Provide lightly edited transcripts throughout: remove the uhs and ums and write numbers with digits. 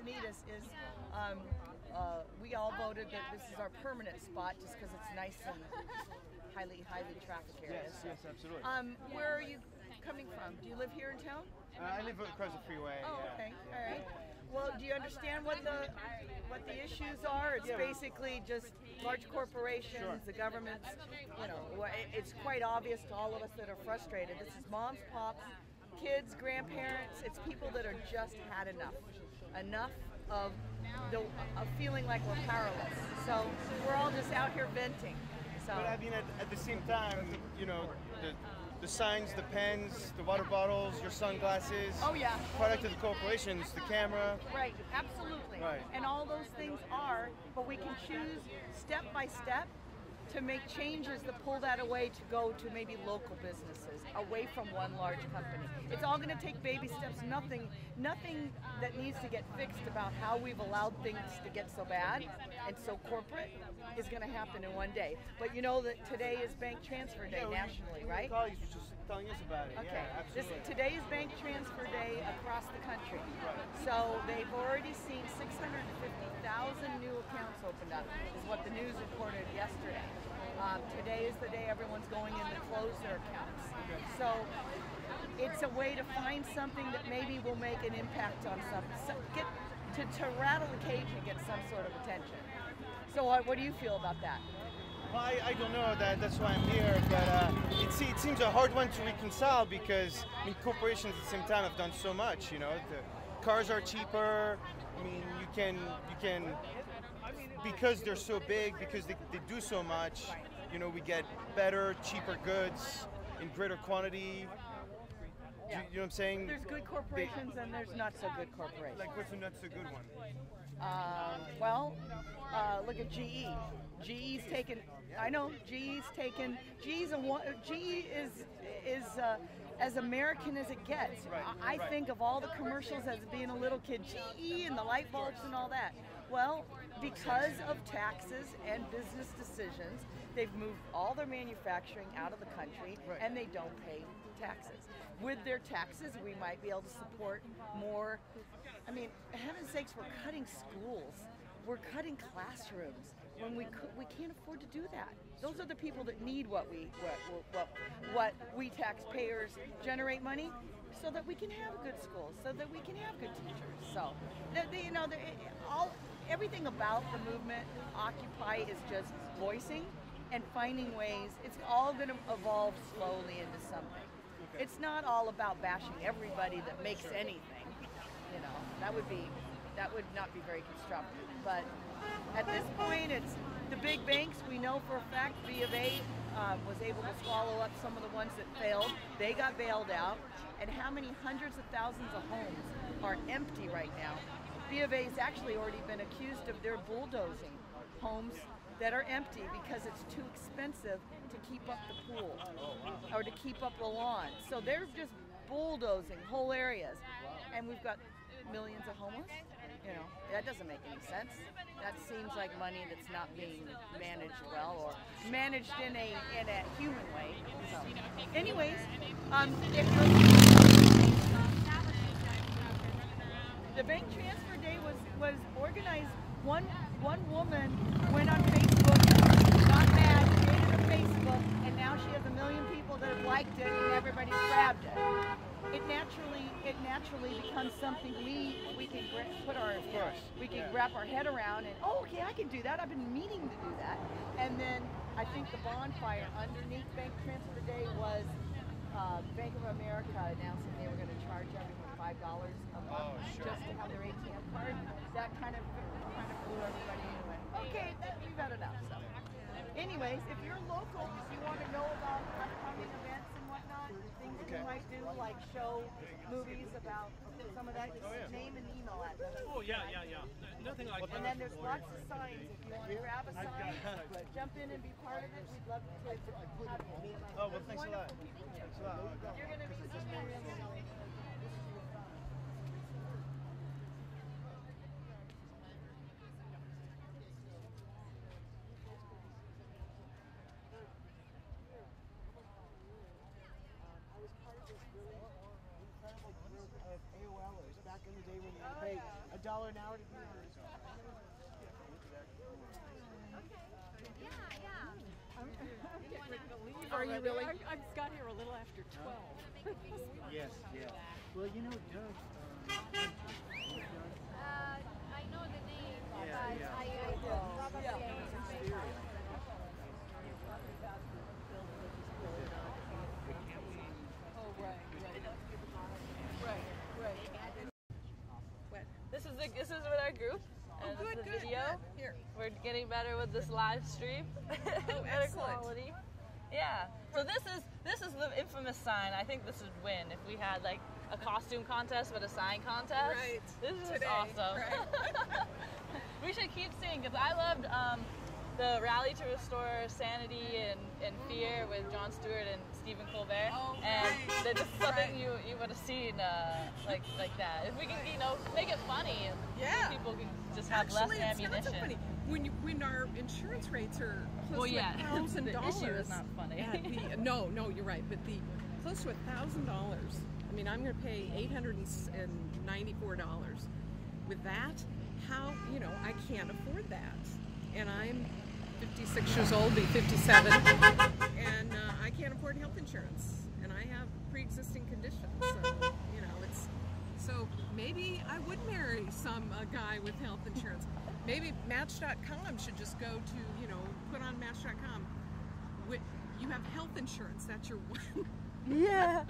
Encinitas is we all voted that this is our permanent spot just because it's nice and highly trafficked area. Yes, yes, absolutely. Where are you coming from? Do you live here in town? I live across the freeway. Oh, yeah. okay, all right. Well, do you understand what the issues are? It's basically just large corporations, Sure. the government's, it's quite obvious to all of us that are frustrated. This is moms, pops, kids, grandparents. It's people that are just had enough of feeling like we're powerless. So we're all just out here venting. So. But I mean, at the same time, the signs, the pens, the water bottles, your sunglasses. Oh yeah. Product of the corporations, the camera. Right, absolutely. Right. And all those things are, but we can choose step by step to make changes that pull that away to go to maybe local businesses, away from one large company. It's all going to take baby steps. Nothing that needs to get fixed about how we've allowed things to get so bad and so corporate is going to happen in one day. But you know that today is Bank Transfer Day nationally, right? Colleagues were just telling us about it. Okay. Yeah, absolutely. Today is Bank Transfer Day across the country. So they've already seen 650,000 new accounts opened up, is what the news reported yesterday. Today is the day everyone's going in to close their accounts. So it's a way to find something that maybe will make an impact on something, to rattle the cage and get some sort of attention. So what do you feel about that? Well, I don't know. That's why I'm here, but it seems a hard one to reconcile because I mean, corporations at the same time have done so much. You know, the cars are cheaper. I mean, you can because they're so big, because they do so much. You know, we get better, cheaper goods in greater quantity. Yeah. You know what I'm saying? There's good corporations and there's not so good corporations. Like what's a not so good one? Look at GE. GE's taken. I know GE's taken. GE is as American as it gets. I think of all the commercials as being a little kid. GE and the light bulbs and all that. Well, because of taxes and business decisions, they've moved all their manufacturing out of the country, and they don't pay taxes. With their taxes, we might be able to support more. I mean, heaven's sakes, we're cutting schools. We're cutting classrooms when we can't afford to do that. Those are the people that need what we taxpayers generate money, so that we can have good schools, so that we can have good teachers. So, everything about the movement, Occupy, is just voicing and finding ways. It's all going to evolve slowly into something. Okay. It's not all about bashing everybody that makes anything. You know, that would not be very constructive. But at this point, it's the big banks. We know for a fact B of A was able to swallow up some of the ones that failed. They got bailed out. And how many hundreds of thousands of homes are empty right now? B of A has actually already been accused of their bulldozing homes that are empty because it's too expensive to keep up the pool or to keep up the lawn. So they're just bulldozing whole areas. And we've got millions of homeless. You know, that doesn't make any sense. That seems like money that's not being managed well or managed in a human way. So, anyways, the Bank Transfer Day was organized. One woman went on Facebook, got mad, created a Facebook, and now she has 1 million people that have liked it, and everybody's grabbed it. It naturally becomes something we can wrap our head around, and okay, I can do that. I've been meaning to do that. And then I think the bonfire underneath Bank Transfer Day was Bank of America announcing they were going to charge everyone $5 a month just to have their ATM card. That kind of blew everybody into it. Okay, we've had enough. So, anyways, if you're local, if you want to know about upcoming events and whatnot, things you might do, like show movies about some of that, just name and email address. Oh yeah. Nothing like that. And then there's lots of signs. If you want to grab a sign, jump in and be part of it, we'd love to have you. Oh, well, thanks a lot. Thanks a lot. You're going to meet some more. Back in the day when you had to pay $1 an hour to do yours. Are you really? I've got here a little after 12. Yes, yeah. Well, you know, Doug. I know the name, but Yeah. I Oh, right. This is with our group. And Oh, this is good. the video. Good. Here. We're getting better with this live stream. Oh, Better excellent. quality. Yeah. So this is the infamous sign. I think this would win if we had like a costume contest with a sign contest. Right. This is Today, awesome. right. We should keep seeing because I loved the Rally to Restore Sanity and Fear with Jon Stewart and Stephen Colbert. Oh, and right. this is something Right. you would have seen like that. If we can make it funny and Yeah. people can just have Actually, less it's not so ammunition. funny. When our insurance rates are close Well, to yeah, $1,000, the issue is not funny. Yeah, no, you're right. But the close to $1,000. I mean, I'm going to pay $894. With that, how I can't afford that, and I'm 56 years old, be 57, and I can't afford health insurance, and I have pre-existing conditions. So so maybe I would marry a guy with health insurance. Maybe Match.com should just go to, put on Match.com. You have health insurance. That's your one. Yeah.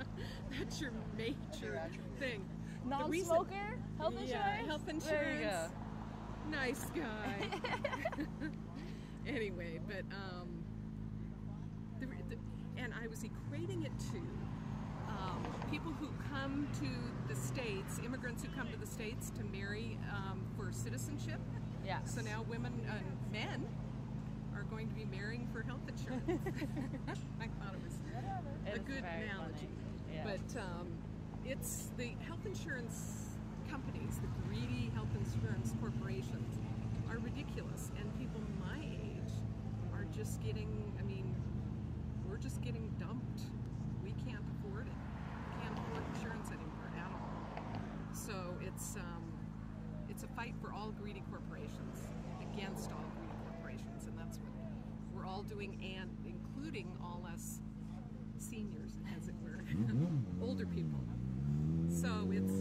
That's your major thing. Non-smoker? Health insurance? Yeah, health insurance. There you go. Nice guy. Anyway, but and I was equating it to people who come to the States, immigrants who come to the States to marry for citizenship. Yeah. So now men are going to be marrying for health insurance. I thought it was a good analogy. Yeah. But it's the health insurance companies, the greedy health insurance corporations, are ridiculous. And people my age are just getting, we're just getting dumped. We can't afford it. We can't afford insurance anymore at all. So it's a fight for all greedy corporations, against all greedy corporations, and that's what we're all doing, and including all us seniors, as it were, older people. So it's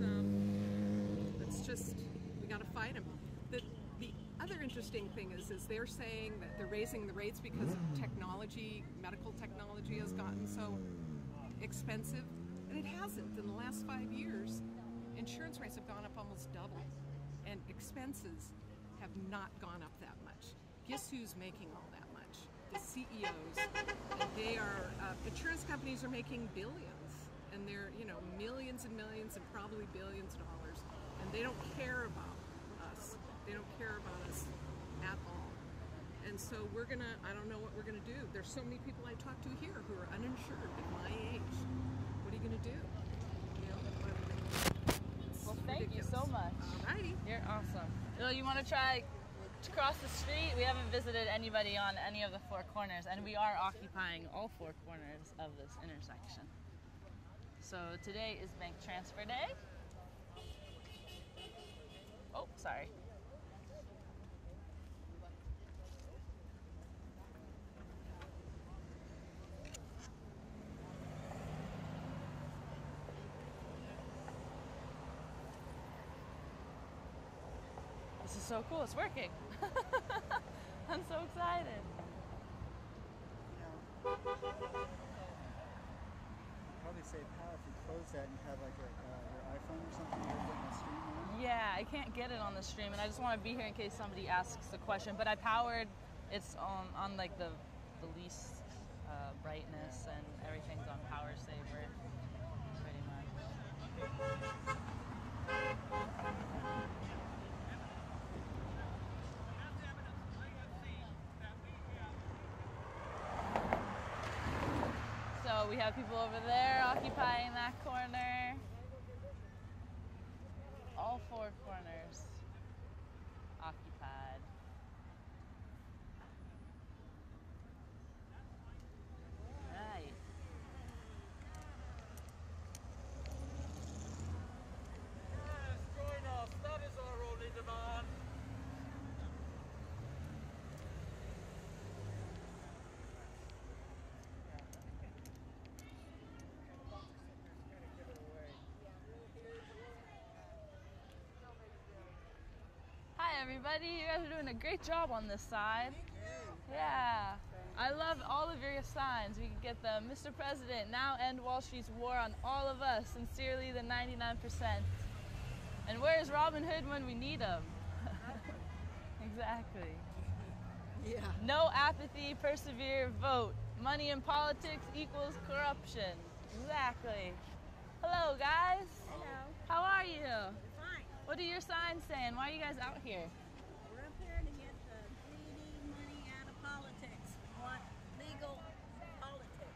just, we got to fight them. The other interesting thing is they're saying that they're raising the rates because technology, medical technology has gotten so expensive, and it hasn't. In the last 5 years, insurance rates have gone up almost double, and expenses have not gone up that much. Guess who's making all that much? The CEOs. And they are, insurance companies are making billions, and they're, millions and millions and probably billions of dollars, and they don't care about us. They don't care about us at all. And so I don't know what we're gonna do. There's so many people I talk to here who are uninsured at my age. What are you gonna do? Well, thank you so much. Alrighty. You're awesome. You want to try to cross the street? We haven't visited anybody on any of the four corners, and we are occupying all four corners of this intersection. So today is bank transfer day. Oh, sorry. This is so cool, it's working. I'm so excited. Probably save power if you close that and you have like your iPhone or something you're putting a stream on. Yeah, I can't get it on the stream, and I just want to be here in case somebody asks a question. But I powered, it's on like the least brightness, and everything's on power saver, pretty much. So we have people over there occupying that corner. All four corners occupied. Right. Yes, join us. That is our only everybody. You guys are doing a great job on this side. Yeah. I love all of your signs. We can get the Mr. President, now end Wall Street's war on all of us. Sincerely, the 99%. And where's Robin Hood when we need him? Exactly. Yeah. No apathy, persevere, vote. Money in politics equals corruption. Exactly. Hello, guys. Hello. How are you? Fine. What are your signs saying? Why are you guys out here? We're up here to get the greedy money out of politics. We want legal politics.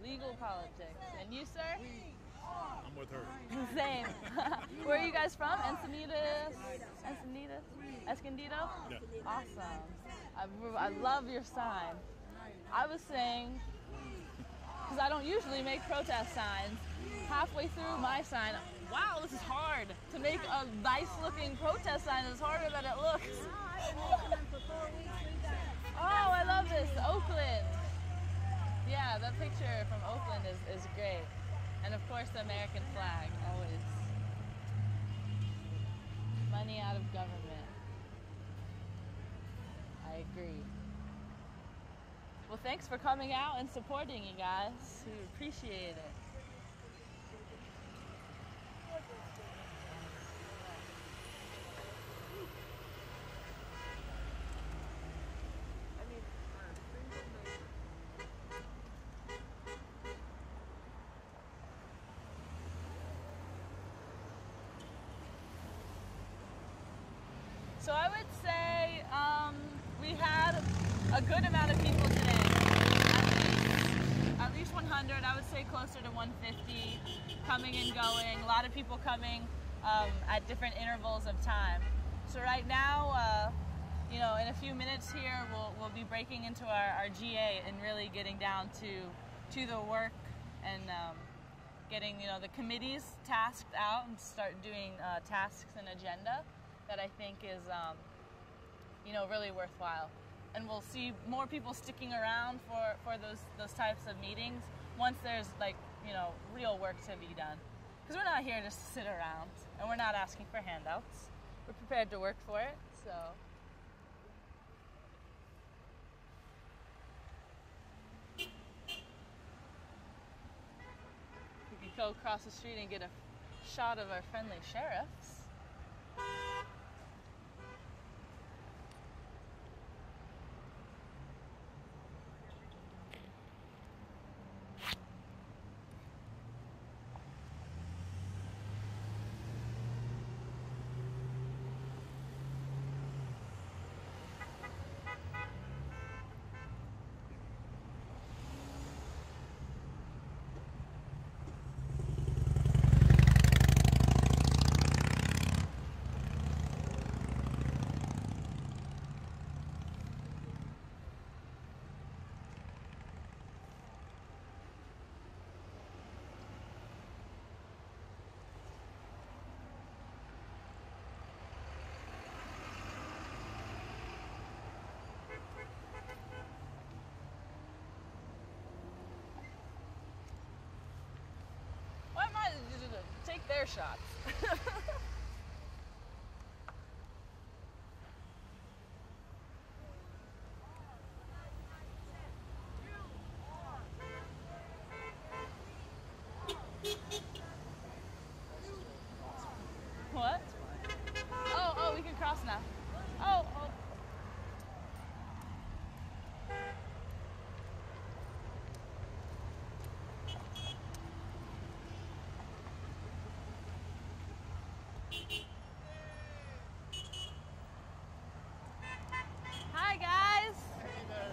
Legal politics. And you, sir? I'm with her. Same. Where are you guys from? Encinitas? Encinitas? Escondido? Yeah. Awesome. I love your sign. I was saying, because I don't usually make protest signs, halfway through my sign, wow, this is hard. To make a nice looking protest sign is harder than it looks. I've been making them for 4 weeks. We got it. Oh, I love this. Oakland. Yeah, that picture from Oakland is great. And of course the American flag, always. Money out of government. I agree. Well, thanks for coming out and supporting you guys. We appreciate it. So I would say we had a good amount of people today. At least 100, I would say closer to 150 coming and going. A lot of people coming at different intervals of time. So right now, you know, in a few minutes here, we'll be breaking into our GA and really getting down to the work and getting, you know, the committees tasked out and start doing tasks and agenda that I think is, you know, really worthwhile. And we'll see more people sticking around for those types of meetings once there's, like, you know, real work to be done. Because we're not here just to sit around, and we're not asking for handouts. We're prepared to work for it, so. We can go across the street and get a shot of our friendly sheriffs. Take their shots. What? Oh, we can cross now. Oh. Hi guys. Hey there.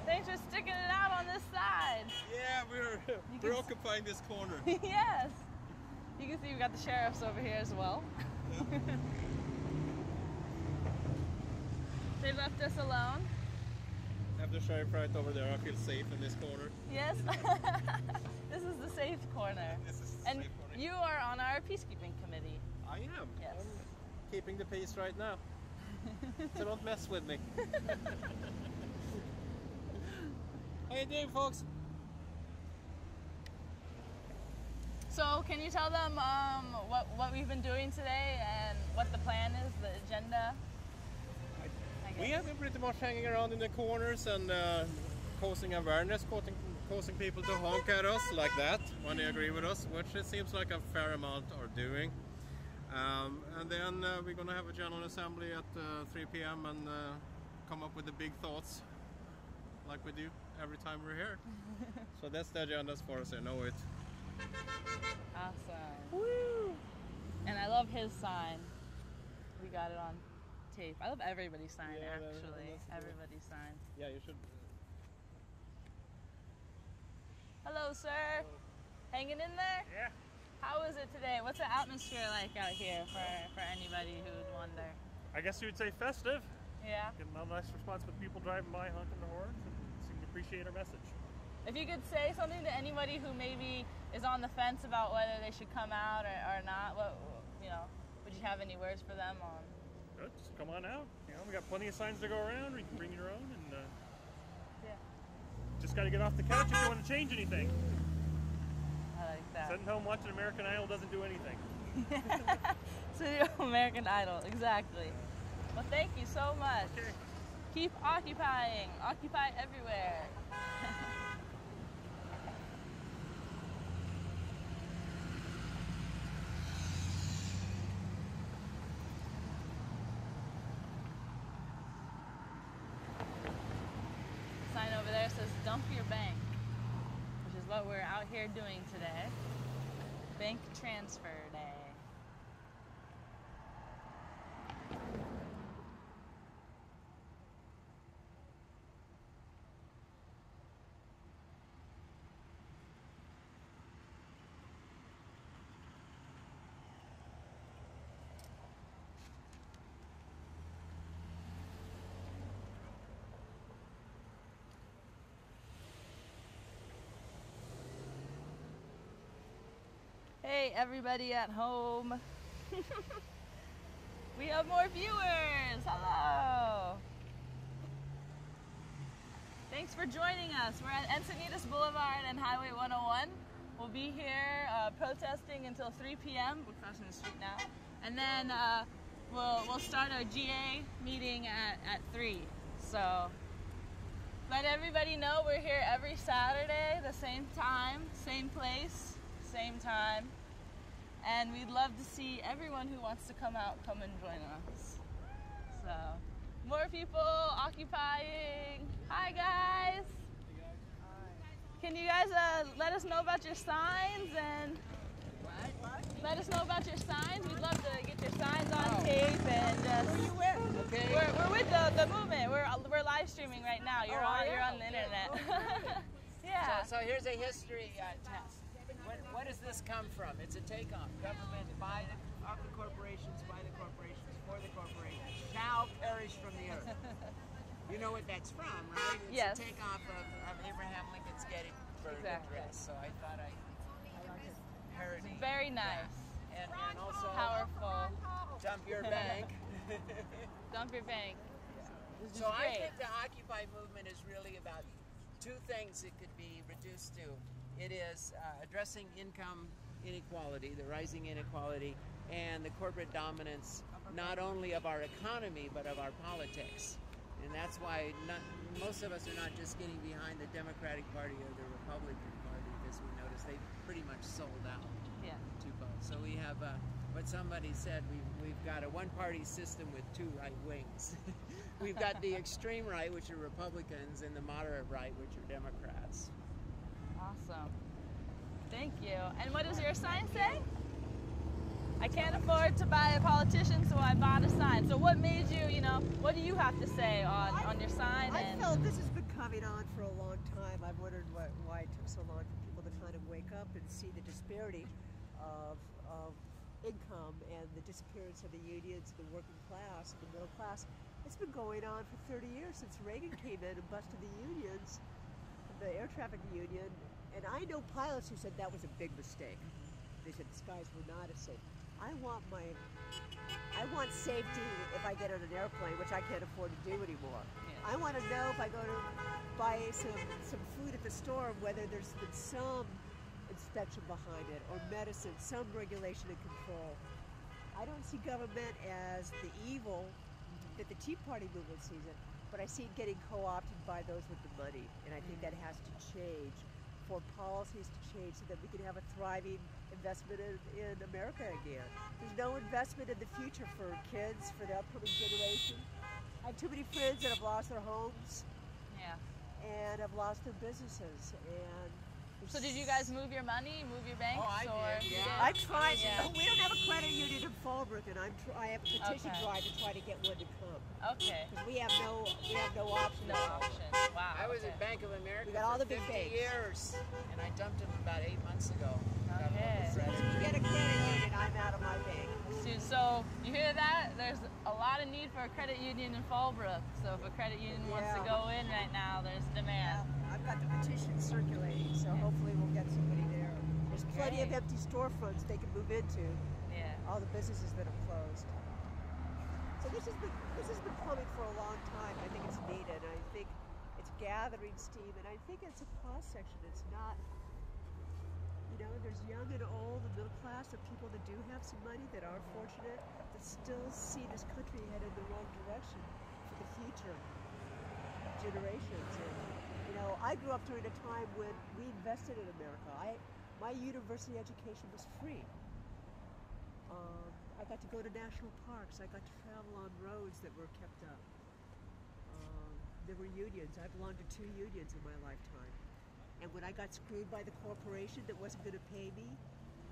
Thanks for sticking it out on this side. Yeah, we're occupying this corner. Yes. You can see we've got the sheriffs over here as well. Yeah. They left us alone. I have the sheriff right over there. I feel safe in this corner. Yes. This is the safe corner. This is the And safe corner. you are on our peacekeeping committee. I am. Yes. I'm keeping the peace right now. So don't mess with me. How you doing, folks? So can you tell them what we've been doing today and what the plan is, the agenda? We have been pretty much hanging around in the corners and causing awareness, causing people to honk at us like that when they agree with us, which it seems like a fair amount are doing. And then we're going to have a general assembly at 3 p.m. and come up with the big thoughts like we do every time we're here. So that's the agenda as far as I know it. Awesome. Woo! And I love his sign. We got it on tape. I love everybody's sign, actually. Everybody's sign. Yeah, you should. Hello, sir. Hanging in there? Yeah. How is it today? What's the atmosphere like out here for anybody who would wonder? I guess you would say festive. Yeah. Getting a nice response with people driving by honking the horns and seem to appreciate our message. If you could say something to anybody who maybe is on the fence about whether they should come out or not, would you have any words for them on? Good, just come on out. We got plenty of signs to go around. You can bring your own, and just got to get off the couch if you want to change anything. I like that. Sitting home watching American Idol doesn't do anything. Sitting home American Idol, exactly. Well, thank you so much. Okay. Keep occupying. Occupy everywhere. Sign over there says dump your bank, which is what we're out here doing today. Bank transfer day. Hey, everybody at home. We have more viewers. Hello. Thanks for joining us. We're at Encinitas Boulevard and Highway 101. We'll be here protesting until 3 p.m. We're crossing the street now. And then we'll start our GA meeting at 3. So let everybody know we're here every Saturday, the same time, same place, same time. And we'd love to see everyone who wants to come out come and join us. So, more people occupying. Hi guys! Can you guys let us know about your signs and let us know about your signs? We'd love to get your signs on tape and just. Who are you with? Okay. We're with the movement. We're live streaming right now. You're on the internet. Yeah. So here's a history test. What does this come from? It's a takeoff. Government of the corporations, by the corporations, for the corporations, shall perish from the earth. You know what that's from, right? It's yes. a takeoff of Abraham Lincoln's Gettysburg Address. So I thought I could parody. Very nice. And also powerful. Dump your bank. Dump your bank. So I think the Occupy movement is really about two things it could be reduced to. It is addressing income inequality, the rising inequality, and the corporate dominance not only of our economy but of our politics. And that's why most of us are not just getting behind the Democratic Party or the Republican Party, because we notice they pretty much sold out to both. So we have what somebody said, we've got a one-party system with two right wings. We've got the extreme right, which are Republicans, and the moderate right, which are Democrats. Awesome. Thank you. And what does your sign say? I can't afford to buy a politician, so I bought a sign. So what made you, what do you have to say on your sign? I felt this has been coming on for a long time. I've wondered why it took so long for people to kind of wake up and see the disparity of income and the disappearance of the unions, the working class, and the middle class. It's been going on for 30 years since Reagan came in and busted the unions, the air traffic union. And I know pilots who said that was a big mistake. They said the skies were not as safe. I want safety if I get on an airplane, which I can't afford to do anymore. Yeah. I want to know if I go to buy some food at the store, whether there's been some inspection behind it, or medicine, some regulation and control. I don't see government as the evil that the Tea Party movement sees it, but I see it getting co-opted by those with the money, and I think that has to change for policies to change so that we can have a thriving investment in America again. There's no investment in the future for kids, for the upcoming generation. I have too many friends that have lost their homes, and have lost their businesses, and so did you guys move your money, move your banks? Oh, I did, yeah. I tried. Yeah. We don't have a credit union in Fallbrook, and I have a petition drive to try to get one to come. Okay. Because we have no option. No option. Wow. I was at Bank of America We got all for the big 50 banks. years, and I dumped them about 8 months ago. Okay. So if you get a credit union, I'm out of my bank. So you hear that? There's a lot of need for a credit union in Fallbrook. So if a credit union wants to go in right now, there's demand. Yeah, I've got the petition circulating, so hopefully we'll get somebody there. There's plenty of empty storefronts they can move into. Yeah. All the businesses that have closed. So this has been coming for a long time. I think it's needed. I think it's gathering steam, and I think it's a cross section. It's not. You know, there's young and old, the middle class, of people that do have some money, that are fortunate, that still see this country headed in the wrong direction for the future generations. And, you know, I grew up during a time when we invested in America. My university education was free. I got to go to national parks. I got to travel on roads that were kept up. There were unions. I belonged to 2 unions in my lifetime. And when I got screwed by the corporation that wasn't going to pay me,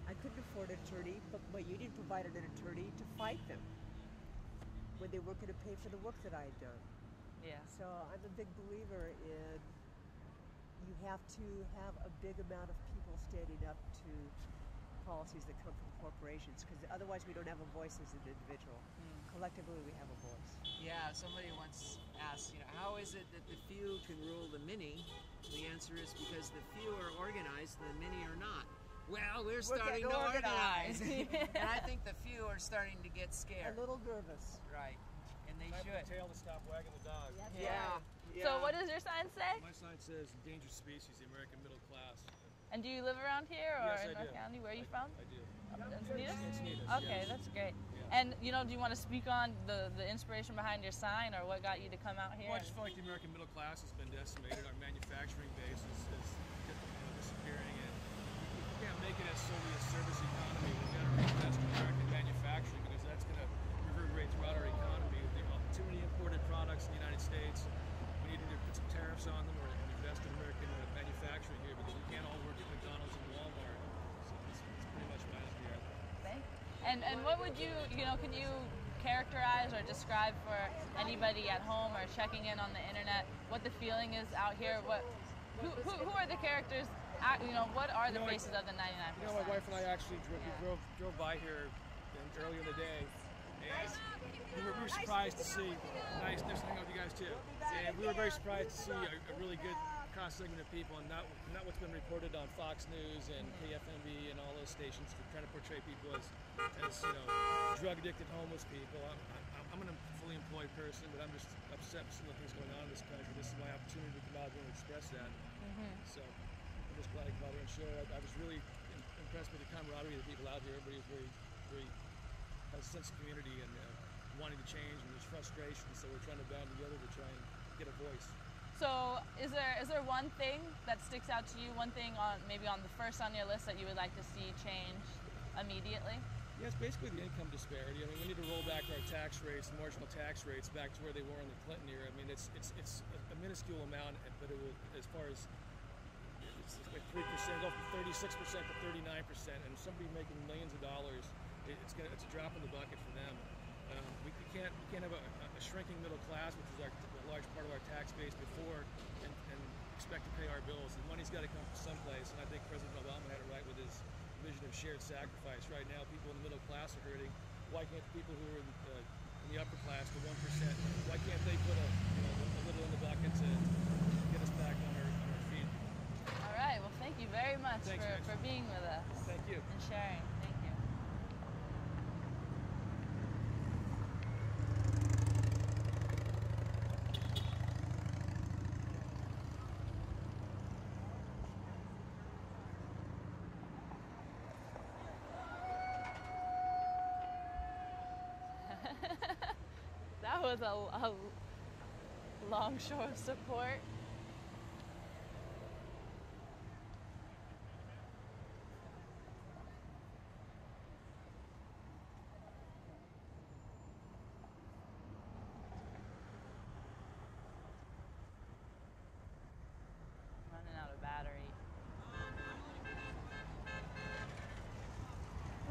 I couldn't afford an attorney, but my union provided an attorney to fight them when they weren't going to pay for the work that I had done. Yeah. So I'm a big believer in you have to have a big amount of people standing up to policies that come from corporations, because otherwise we don't have a voice as an individual. Collectively we have a voice. Yeah, somebody once asked, you know, how is it that the few can rule the many? The answer is because the few are organized, the many are not. Well, we're starting to organize. And I think the few are starting to get scared. A little nervous. Right. And they should. The tail to stop wagging the dog. Yeah. So what does your sign say? My sign says endangered species, the American middle class. And do you live around here or Yes, in I North do. County? Where are you from? I do. Encinitas? Encinitas, Okay, yes. that's great. Yeah. And you know, do you want to speak on the inspiration behind your sign, or what got you to come out here? Well, I just feel like the American middle class has been decimated. Our manufacturing base is disappearing, and we can't make it as solely a service economy. We've got to reinvest in American manufacturing, because that's going to reverberate throughout our economy. There are too many imported products in the United States. We need to either put some tariffs on them or invest in American manufacturing here, because we can't all work at McDonald's and Walmart. So it's pretty much what I'm here. And what would you know, can you characterize or describe for anybody at home or checking in on the internet what the feeling is out here? Who are the characters? You know, what are the faces of the 99%? You know, my wife and I actually drove by here earlier in the day, and we were surprised to see. Nice to hang out with you guys too. And we were very surprised to see a really good cross segment of people, and not what's been reported on Fox News and KFMB and all those stations for trying to portray people as you know, drug addicted homeless people. I'm an fully employed person, but I'm just upset with some of the things going on in this country. This is my opportunity to come out here and express that. So I'm just glad I came out here and share it. I was really impressed with the camaraderie of the people out here. Everybody's very has a sense of community and wanting to change, and there's frustration. So we're trying to band together to try and get a voice. So is there one thing that sticks out to you? One thing maybe on the first on your list that you would like to see change immediately? Yeah, it's basically the income disparity. I mean, we need to roll back our tax rates, the marginal tax rates, back to where they were in the Clinton era. I mean, it's a minuscule amount, but it will, as far as it's like 3%, go from 36% to 39%, and somebody making millions of dollars, it's a drop in the bucket for them. We can't have a shrinking middle class, which is a large part of our tax base before, and expect to pay our bills. The money's got to come from someplace, and I think President Obama had it right with his vision of shared sacrifice. Right now, people in the middle class are hurting. Why can't the people who are in the upper class, the 1%, why can't they put a little in the bucket to get us back on our feet? All right. Well, thank you very much for being with us. Thank you. And sharing. Thank you. was a long show of support. Running out of battery.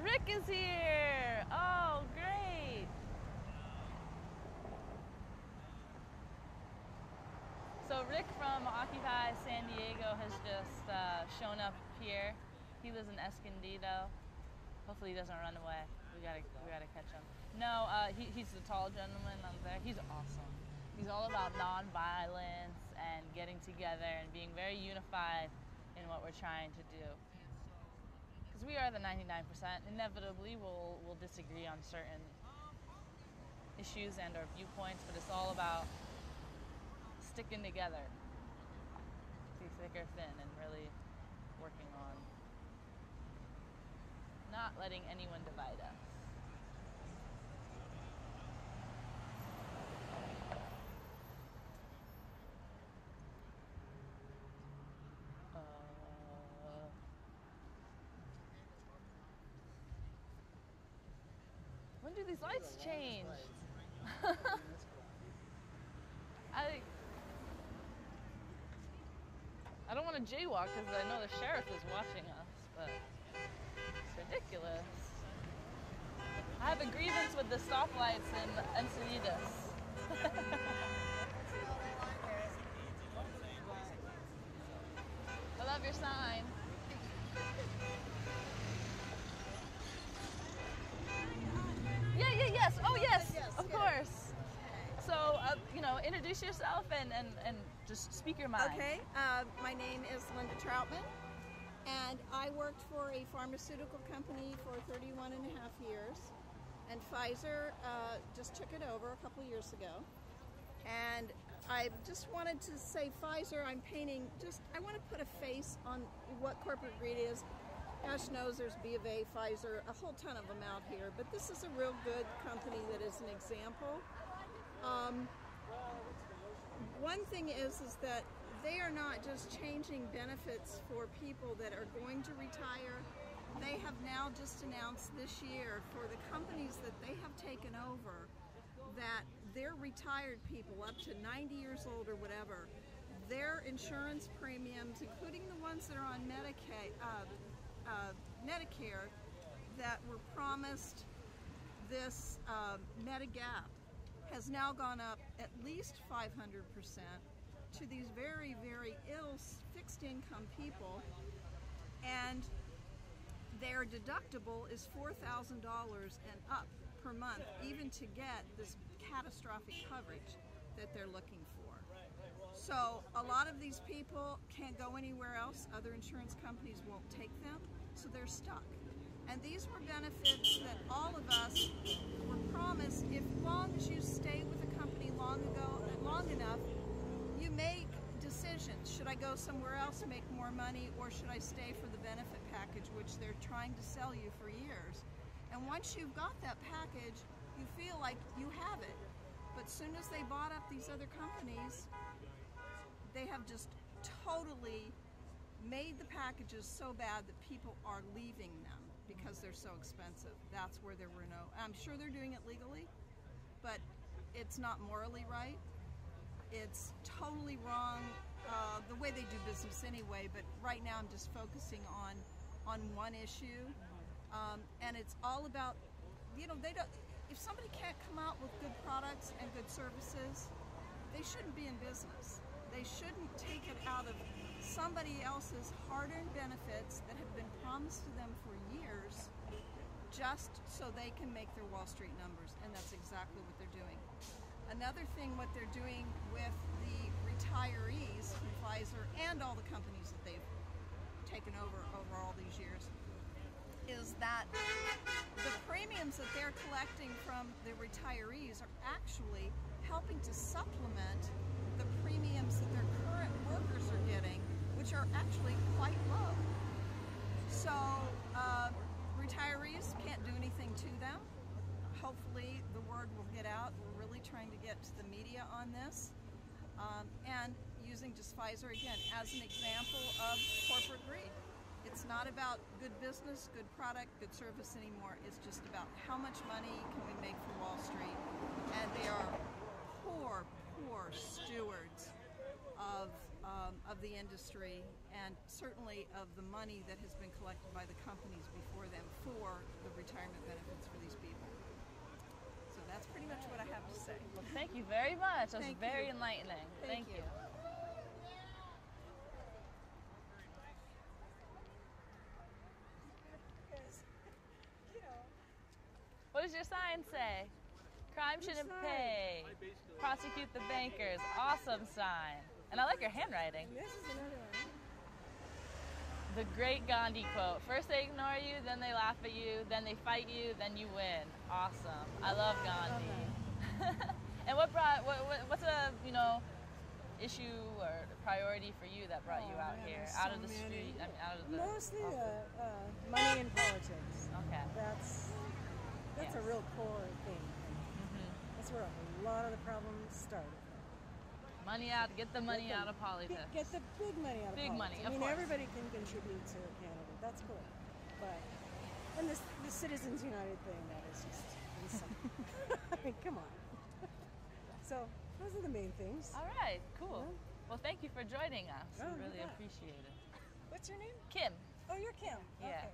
Rick is here! Oh, great! So Rick from Occupy San Diego has just shown up here. He lives in Escondido. Hopefully he doesn't run away. We gotta catch him. No, he's the tall gentleman on there. He's awesome. He's all about nonviolence and getting together and being very unified in what we're trying to do. Because we are the 99%. Inevitably, we'll disagree on certain issues and our viewpoints, but it's all about sticking together, through thick or thin, and really working on not letting anyone divide us. When do these lights change? I don't want to jaywalk because I know the sheriff is watching us, but it's ridiculous. I have a grievance with the stoplights in Encinitas. I love your sign. Yes. Oh, yes, of course. So, introduce yourself and just speak your mind. Okay, my name is Linda Troutman, and I worked for a pharmaceutical company for 31 and a half years, and Pfizer just took it over a couple years ago. And I just wanted to say Pfizer, I want to put a face on what corporate greed is. Gosh knows there's B of A, Pfizer, a whole ton of them out here, but this is a real good company that is an example. One thing is that they are not just changing benefits for people that are going to retire. They have now just announced this year for the companies that they have taken over that their retired people up to 90 years old or whatever, their insurance premiums, including the ones that are on Medicare that were promised this Medigap, has now gone up at least 500% to these very, very ill fixed income people, and their deductible is $4,000 and up per month, even to get this catastrophic coverage that they're looking for. So a lot of these people can't go anywhere else. Other insurance companies won't take them, so they're stuck. And these were benefits that all of us were promised. If long as you stay with a company long enough, you make decisions. Should I go somewhere else to make more money, or should I stay for the benefit package, which they're trying to sell you for years? And once you've got that package, you feel like you have it. But soon as they bought up these other companies, they have just totally made the packages so bad that people are leaving them because they're so expensive. That's where there were no, I'm sure they're doing it legally, but it's not morally right. It's totally wrong, the way they do business anyway, but right now I'm just focusing on one issue. And it's all about, they don't, if somebody can't come out with good products and good services, they shouldn't be in business. They shouldn't take it out of somebody else's hard-earned benefits that have been promised to them for years just so they can make their Wall Street numbers, and that's exactly what they're doing. Another thing, what they're doing with the retirees from Pfizer and all the companies that they've taken over all these years, is that the premiums that they're collecting from the retirees are actually helping to supplement the premiums that their current workers are getting, which are actually quite low. So retirees can't do anything to them. Hopefully the word will get out. We're really trying to get Pfizer, again, as an example of corporate greed. It's not about good business, good product, good service anymore. It's just about how much money can we make for Wall Street. And they are poor, poor stewards of the industry, and certainly of the money that has been collected by the companies before them for the retirement benefits for these people. So that's pretty much what I have to say. Well, thank you very much. That was Thank very you. enlightening. Thank you. What does your sign say? Crime shouldn't pay. Prosecute the bankers. Awesome sign. And I like your handwriting. This is another one. The great Gandhi quote. First they ignore you, then they laugh at you, then they fight you, then you win. Awesome. I love Gandhi. And what's a, issue or priority for you that brought you out here? Out of the street? I mean, out of the Mostly money in politics. Okay. That's a real core thing. That's where a lot of the problems started. Money out, get the money out of politics. Get the big money out of big politics. money, I mean, of course. everybody can contribute to a candidate. That's cool. But, and the Citizens United thing, that is just insane. I mean, come on. So, those are the main things. All right, cool. Well, thank you for joining us. Oh, We really you bet. appreciate it. What's your name? Kim. Oh, you're Kim. Yeah. Okay.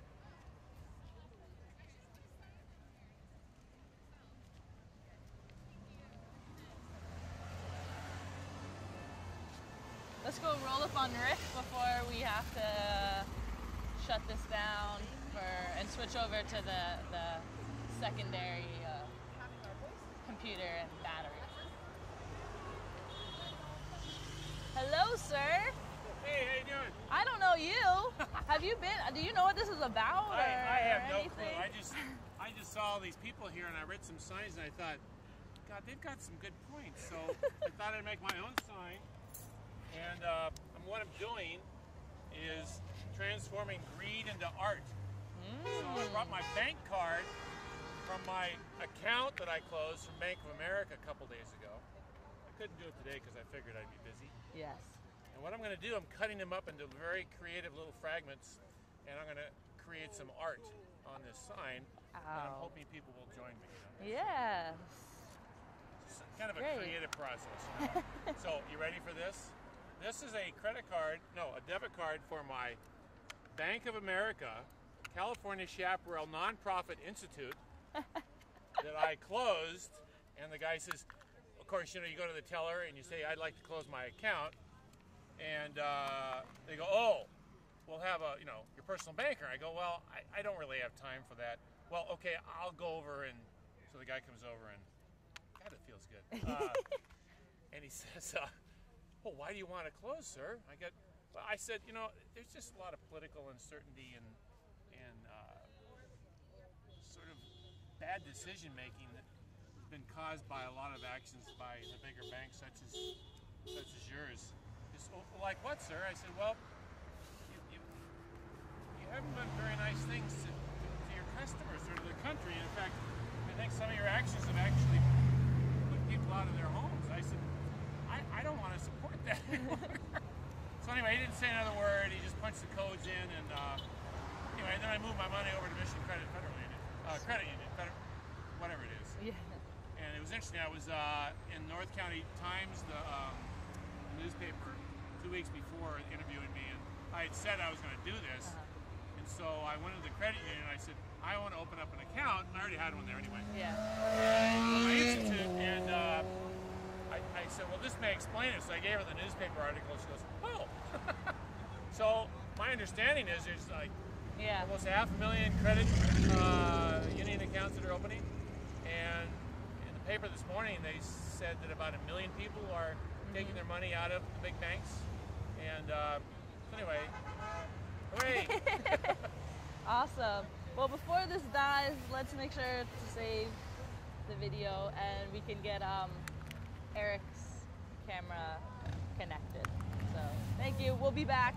Let's go roll up on Rick before we have to shut this down and switch over to the secondary computer and battery. Hello, sir. Hey, how you doing? I don't know you. Have you been? Do you know what this is about? I have no anything? clue. I just saw all these people here, and I read some signs, and I thought, God, they've got some good points. So I thought I'd make my own sign. And what I'm doing is transforming greed into art. So I brought my bank card from my account that I closed from Bank of America a couple days ago. I couldn't do it today because I figured I'd be busy. Yes. And what I'm going to do, I'm cutting them up into very creative little fragments, and I'm going to create some art on this sign. And I'm hoping people will join me. Yes. It's kind of Great. a creative process. So, you ready for this? This is a a debit card for my Bank of America, California Chaparral Nonprofit Institute that I closed. And the guy says, of course, you go to the teller and you say, I'd like to close my account. And they go, oh, we'll have your personal banker. I go, well, I don't really have time for that. Well, okay, I'll go over. And so the guy comes over and, God, it feels good. And he says, well, why do you want to close, sir? I said, there's just a lot of political uncertainty and sort of bad decision making that has been caused by a lot of actions by the bigger banks, such as yours. Just, like what, sir? I said, well, you haven't done very nice things to your customers or to the country. In fact, I think some of your actions have actually put people out of their homes. I said, I don't want to support that anymore. So anyway, he didn't say another word. He just punched the codes in, and anyway, then I moved my money over to Michigan Credit Union, whatever it is. Yeah. And it was interesting. I was in North County Times, the newspaper, 2 weeks before interviewing me, and I had said I was going to do this. And so I went to the credit union and I said, I want to open up an account. I already had one there anyway. Yeah. My institute, and I said, well, this may explain it. So I gave her the newspaper article. She goes, oh. So my understanding is there's almost 500,000 credit union accounts that are opening. And in the paper this morning, they said that about 1 million people are taking their money out of the big banks. And anyway, hooray! Awesome. Well, before this dies, let's make sure to save the video and we can get Eric's camera connected. So thank you. We'll be back.